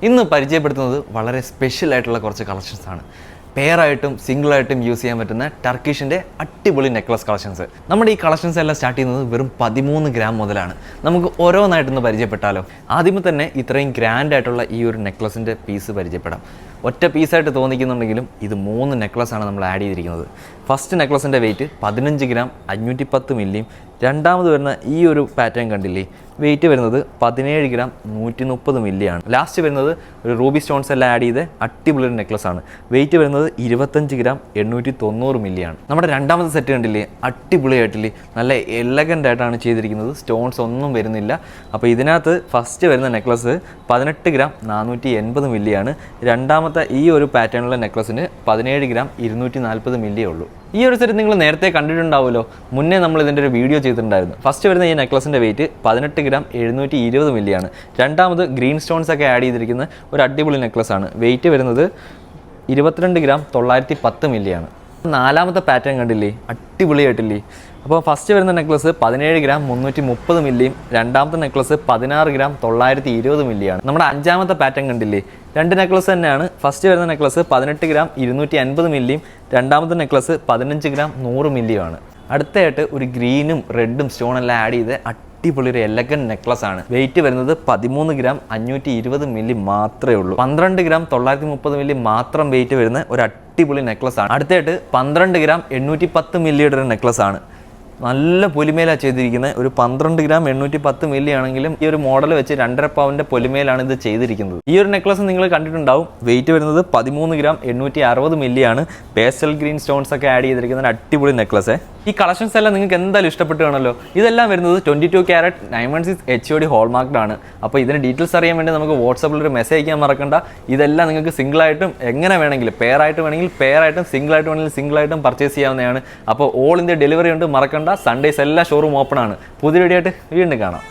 ഇന്ന് പരിചയപ്പെടുത്തുന്നത് വളരെ സ്പെഷ്യൽ ആയിട്ടുള്ള കുറച്ച് കളക്ഷൻസ് ആണ്. പെയറായിട്ടും സിംഗിളായിട്ടും യൂസ് ചെയ്യാൻ പറ്റുന്ന ടർക്കിഷിൻ്റെ അടിപൊളി നെക്ലസ് കളക്ഷൻസ്. നമ്മുടെ ഈ കളക്ഷൻസ് എല്ലാം സ്റ്റാർട്ട് ചെയ്യുന്നത് വെറും 13 ഗ്രാം മുതലാണ്. നമുക്ക് ഓരോന്നായിട്ടൊന്ന് പരിചയപ്പെട്ടാലോ. ആദ്യമേ തന്നെ ഇത്രയും ഗ്രാൻഡ് ആയിട്ടുള്ള ഈ ഒരു നെക്ലസിൻ്റെ പീസ് പരിചയപ്പെടാം. ഒറ്റ പീസായിട്ട് തോന്നിക്കുന്നുണ്ടെങ്കിലും ഇത് 3 നെക്ലസ്സാണ് നമ്മൾ ആഡ് ചെയ്തിരിക്കുന്നത്. ഫസ്റ്റ് നെക്ലസിൻ്റെ വെയിറ്റ് 15 ഗ്രാം 510 മില്ലിയും, രണ്ടാമത് വരുന്ന ഈ ഒരു പാറ്റേൺ കണ്ടില്ലേ, വെയിറ്റ് വരുന്നത് 17 ഗ്രാം 130 മില്ലിയാണ്. ലാസ്റ്റ് വരുന്നത് ഒരു റൂബി സ്റ്റോൺസ് എല്ലാം ആഡ് ചെയ്ത് അടിപൊളി ഒരു നെക്ലസ് ആണ്. വെയിറ്റ് വരുന്നത് 25 ഗ്രാം 890 മില്ലിയാണ്. നമ്മുടെ രണ്ടാമത്തെ സെറ്റ് കണ്ടില്ലേ, അടിപൊളിയായിട്ടില്ലേ, നല്ല എലഗൻ്റ് ആയിട്ടാണ് ചെയ്തിരിക്കുന്നത്. സ്റ്റോൺസ് ഒന്നും വരുന്നില്ല. അപ്പോൾ ഇതിനകത്ത് ഫസ്റ്റ് വരുന്ന നെക്ലസ് 18 ഗ്രാം 480 മില്ലിയാണ്. രണ്ടാമത്തെ ഈ ഒരു പാറ്റേണിലുള്ള നെക്ലസിന് 17 ഗ്രാം 240 മില്ലിയേ ഉള്ളൂ. ഈ ഒരു സെറ്റ് നിങ്ങൾ നേരത്തെ കണ്ടിട്ടുണ്ടാവുമല്ലോ, മുന്നേ നമ്മൾ ഇതിൻ്റെ ഒരു വീഡിയോ ചെയ്തിട്ടുണ്ടായിരുന്നു. ഫസ്റ്റ് വരുന്ന ഈ നെക്ലസിൻ്റെ വെയിറ്റ് 18 ഗ്രാം 720 മില്ലിയാണ്. രണ്ടാമത് ഗ്രീൻ സ്റ്റോൺസ് ഒക്കെ ആഡ് ചെയ്തിരിക്കുന്ന ഒരു അടിപൊളി നെക്ലസ് ആണ്. വെയിറ്റ് വരുന്നത് 22 ഗ്രാം 910 മില്ലിയാണ്. നാലാമത്തെ പാറ്റേൺ കണ്ടില്ലേ, അടിപൊളിയായിട്ടില്ലേ. അപ്പോൾ ഫസ്റ്റ് വരുന്ന നെക്ലസ് 17 ഗ്രാം 330 മില്ലിയും, രണ്ടാമത്തെ നെക്ലസ് 16 ഗ്രാം 920 മില്ലിയാണ്. നമ്മുടെ അഞ്ചാമത്തെ പാറ്റേൺ കണ്ടില്ലേ, രണ്ട് നെക്ലസ് തന്നെയാണ്. ഫസ്റ്റ് വരുന്ന നെക്ലസ് 18 ഗ്രാം 250 മില്ലിയും, രണ്ടാമത്തെ നെക്ലസ് 15 ഗ്രാം 100 മില്ലിയുമാണ്. അടുത്തായിട്ട് ഒരു ഗ്രീനും റെഡും സ്റ്റോണെല്ലാം ആഡ് ചെയ്ത് അടിപൊളി ഒരു എലഗന്റ് നെക്ലസ് ആണ്. വെയിറ്റ് വരുന്നത് 13 ഗ്രാം 520 മില്ലി മാത്രമേ ഉള്ളൂ. 12 ഗ്രാം 930 മില്ലി മാത്രം വെയിറ്റ് വരുന്ന ഒരു അടിപൊളി നെക്ലസ് ആണ്. അടുത്തായിട്ട് 12 ഗ്രാം 810 മില്ലിയുടെ ഒരു നെക്ലസ് ആണ്. നല്ല പൊലിമേലാണ് ചെയ്തിരിക്കുന്നത്. ഒരു 12 ഗ്രാം 810 മില്ലി ആണെങ്കിലും ഈ ഒരു മോഡൽ വെച്ച് 2.5 പവൻ്റെ പൊലിമേലാണ് ഇത് ചെയ്തിരിക്കുന്നത്. ഈ ഒരു നെക്ലസ് നിങ്ങൾ കണ്ടിട്ടുണ്ടാവും. വെയിറ്റ് വരുന്നത് 13 ഗ്രാം 860 മില്ലിയാണ്. പേസ്റ്റൽ ഗ്രീൻ സ്റ്റോൺസ് ഒക്കെ ആഡ് ചെയ്തിരിക്കുന്ന ഒരു അടിപൊളി നെക്ലസ്. ഈ കളക്ഷൻസ് എല്ലാം നിങ്ങൾക്ക് എന്തായാലും ഇഷ്ടപ്പെട്ടു കാണല്ലോ. ഇതെല്ലാം വരുന്നത് 22 ക്യാരറ്റ് 916 HOD ഹോൾമാർക്ക്ഡ് ആണ്. അപ്പോൾ ഇതിന് ഡീറ്റെയിൽസ് അറിയാൻ വേണ്ടി നമുക്ക് വാട്സാപ്പിൽ ഒരു മെസ്സേജ് അയക്കാൻ മറക്കണ്ട. ഇതെല്ലാം നിങ്ങൾക്ക് സിംഗിളായിട്ടും എങ്ങനെ വേണമെങ്കിലും, പെയറായിട്ട് വേണമെങ്കിൽ പെയറായിട്ടും, സിംഗിളായിട്ട് വേണമെങ്കിൽ സിംഗിളായിട്ടും പർച്ചേസ് ചെയ്യാവുന്നതാണ്. അപ്പോൾ ഓൾ ഇന്ത്യ ഡെലിവറി ഉണ്ട്, മറക്കണ്ട. സൺഡേസ് എല്ലാ ഷോറൂം ഓപ്പൺ ആണ്. പുതിയ വീഡിയോ ആയിട്ട് വീണ്ടും കാണാം.